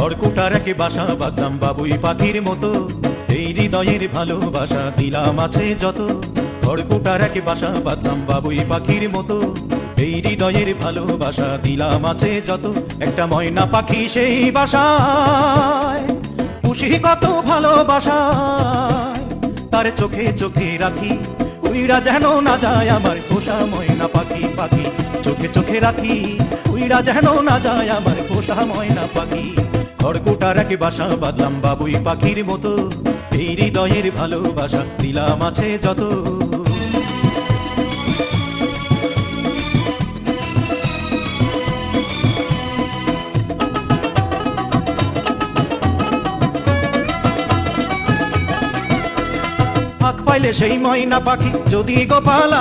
খড়কুটার একে বাসা বাঁধলাম বাবুই পাখির মতো, এই হৃদয়ের ভালোবাসা দিলাম আছে যত। খড়কুটার একে বাসা বাঁধলাম বাবুই পাখির মতো, এই হৃদয়ের ভালোবাসা দিলাম আছে যত। একটা ময়না পাখি সেই বাসায় পুষি কত ভালোবাসায়, তার চোখে চোখে রাখি উইরা যেন না যায় আমার পোষা ময়না পাখি। পাখি চোখে চোখে রাখি উইরা যেন না যায় আমার পোষা ময়না পাখি। খড়কুটার একে বাসা বাঁধলাম বাবুই পাখির মতো, এই হৃদয়ের ভালোবাসা দিলাম আছে যত। ফাঁক পাইলে সেই ময়না পাখি যদি গোপালায়,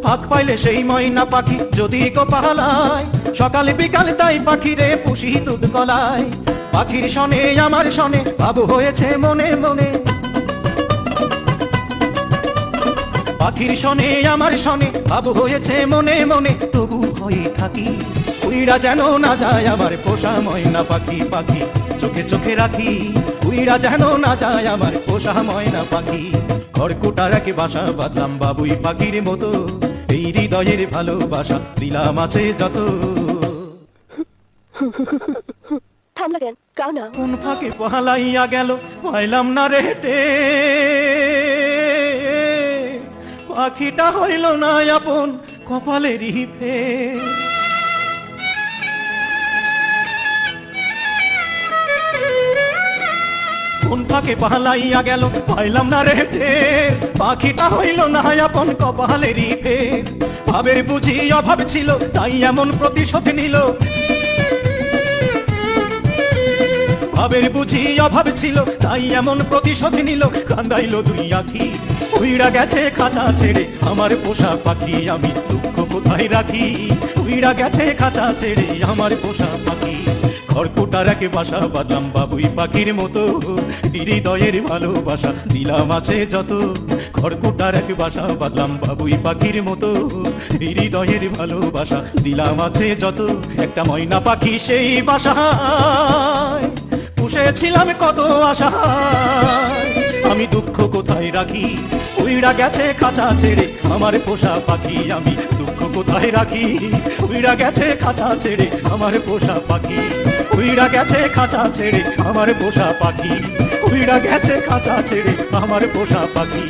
ফাঁক পাইলে সেই ময়না পাখি যদি গোপালায়, সকালে বিকালে তাই পাখিরে পুষি দুধ গলায়। পাখির শনে আমার শনে বাবু হয়েছে মনে মনে, পাখির শনে আমার শনে বাবু হয়েছে মনে মনে। তবু হয়ে থাকি উইরা যেন না যায় আমার পোষা ময়না পাখি। পাখি চোখে চোখে রাখি উইরা যেন না যায় আমার পোষা ময়না পাখি। খড়কুটার একে বাসা বাঁধলাম বাবুই পাখির মতো, এই হৃদয়ের ভালোবাসা দিলাম আছে যত। থামলা কেন? গাও না। কোন ফাঁকে পালাইয়া গেল পাইলাম না রে হেঁটে, পাখিটা হইল না আপন কপালেরই ফের। কোন ফাঁকে পালাইয়া গেল পাইলাম না রে হেঁটে, পাখিটা হইল না আপন কপালেরই ফের। ভাবের বুঝি অভাব ছিল তাই এমন প্রতিশোধ নিল, ভাবের বুঝি অভাব ছিল তাই এমন প্রতিশোধ নিল। কান্দাইল দুই আখি উইরা গেছে খাঁচা ছেড়ে আমার পোষা পাখি, আমি দুঃখ কোথায় রাখি। উইরা গেছে খাঁচা ছেড়ে আমার পোষা পাখি। খড়কুটার একে বাসা বাঁধলাম বাবুই পাখির মতো, হৃদয়ের ভালোবাসা দিলাম আছে যত। খড়কুটার একে বাসা বাঁধলাম বাবুই পাখির মতো, হৃদয়ের ভালোবাসা দিলাম আছে যত। একটা ময়না পাখি সেই বাসায় পুষেছিলাম কত আশায়, আমি দুঃখ কোথায় রাখি। উইরা গেছে খাঁচা ছেড়ে আমার পোষা পাখি, আমি দুঃখ কোথায় রাখি। উইরা গেছে খাঁচা ছেড়ে আমার পোষা পাখি, উইরা গেছে খাঁচা ছেড়ে আমার পোষা পাখি, উইরা গেছে খাঁচা ছেড়ে আমার পোষা পাখি।